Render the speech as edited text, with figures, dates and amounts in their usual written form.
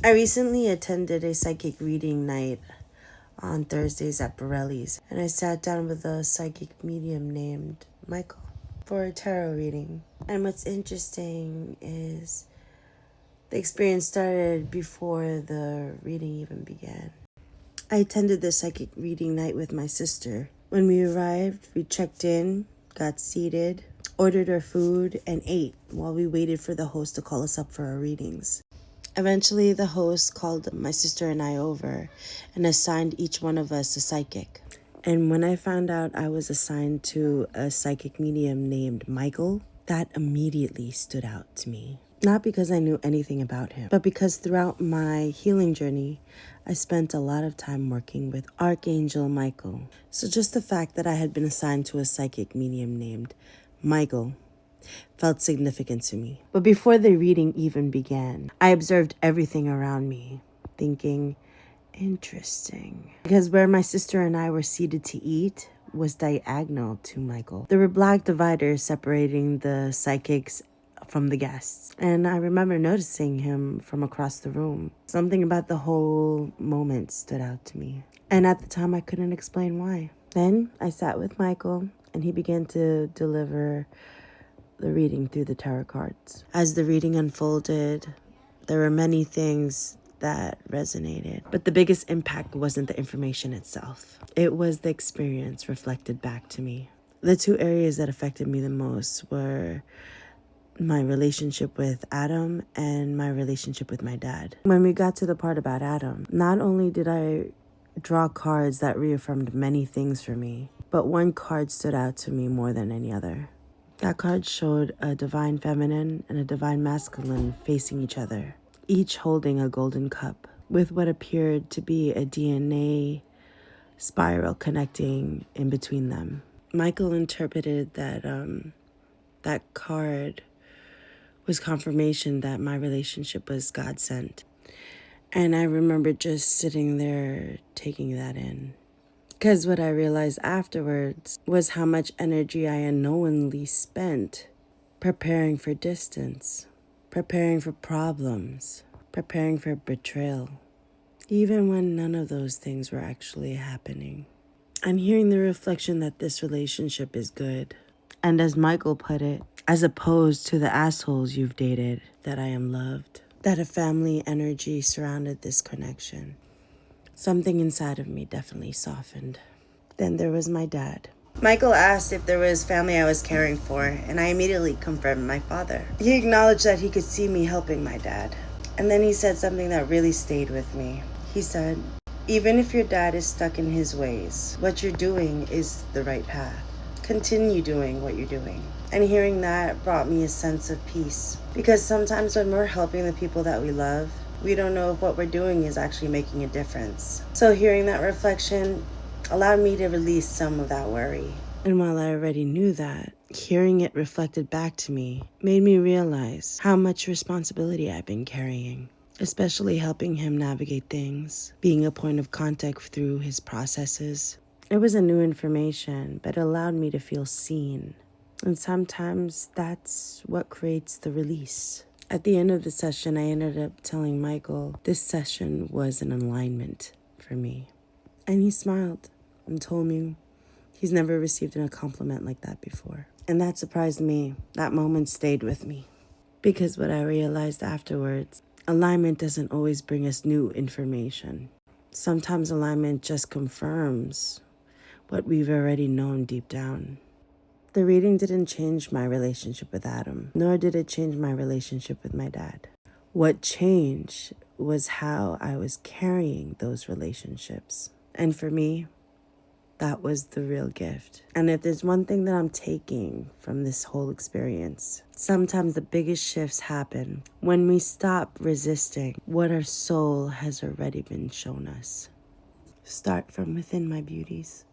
I recently attended a psychic reading night on Thursdays at Borelli's, and I sat down with a psychic medium named Michael for a tarot reading. And what's interesting is the experience started before the reading even began. I attended the psychic reading night with my sister. When we arrived, we checked in, got seated, ordered our food, and ate while we waited for the host to call us up for our readings. Eventually, the host called my sister and I over and assigned each one of us a psychic. And when I found out I was assigned to a psychic medium named Michael, that immediately stood out to me. Not because I knew anything about him, but because throughout my healing journey, I spent a lot of time working with Archangel Michael. So just the fact that I had been assigned to a psychic medium named Michael felt significant to me. But before the reading even began, I observed everything around me, thinking, interesting. Because where my sister and I were seated to eat was diagonal to Michael. There were black dividers separating the psychics from the guests. And I remember noticing him from across the room. Something about the whole moment stood out to me. And at the time, I couldn't explain why. Then I sat with Michael, and he began to deliver the reading through the tarot cards. As the reading unfolded, there were many things that resonated, but the biggest impact wasn't the information itself. It was the experience reflected back to me. The two areas that affected me the most were my relationship with Adam and my relationship with my dad. When we got to the part about Adam, not only did I draw cards that reaffirmed many things for me, but one card stood out to me more than any other. That card showed a divine feminine and a divine masculine facing each other, each holding a golden cup with what appeared to be a DNA spiral connecting in between them. Michael interpreted that that card was confirmation that my relationship was God sent. And I remember just sitting there taking that in. Because what I realized afterwards was how much energy I unknowingly spent preparing for distance, preparing for problems, preparing for betrayal, even when none of those things were actually happening. I'm hearing the reflection that this relationship is good. And as Michael put it, as opposed to the assholes you've dated, that I am loved, that a family energy surrounded this connection. Something inside of me definitely softened. Then there was my dad. Michael asked if there was family I was caring for, and I immediately confirmed my father. He acknowledged that he could see me helping my dad. And then he said something that really stayed with me. He said, even if your dad is stuck in his ways, what you're doing is the right path. Continue doing what you're doing. And hearing that brought me a sense of peace. Because sometimes when we're helping the people that we love, we don't know if what we're doing is actually making a difference. So hearing that reflection allowed me to release some of that worry. And while I already knew that, hearing it reflected back to me made me realize how much responsibility I've been carrying, especially helping him navigate things, being a point of contact through his processes. It was a new information, but it allowed me to feel seen. And sometimes that's what creates the release. At the end of the session, I ended up telling Michael this session was an alignment for me. And he smiled and told me he's never received a compliment like that before. And that surprised me. That moment stayed with me. Because what I realized afterwards, alignment doesn't always bring us new information. Sometimes alignment just confirms what we've already known deep down. The reading didn't change my relationship with Adam, nor did it change my relationship with my dad. What changed was how I was carrying those relationships. And for me, that was the real gift. And if there's one thing that I'm taking from this whole experience, sometimes the biggest shifts happen when we stop resisting what our soul has already been shown us. Start from within, my beauties.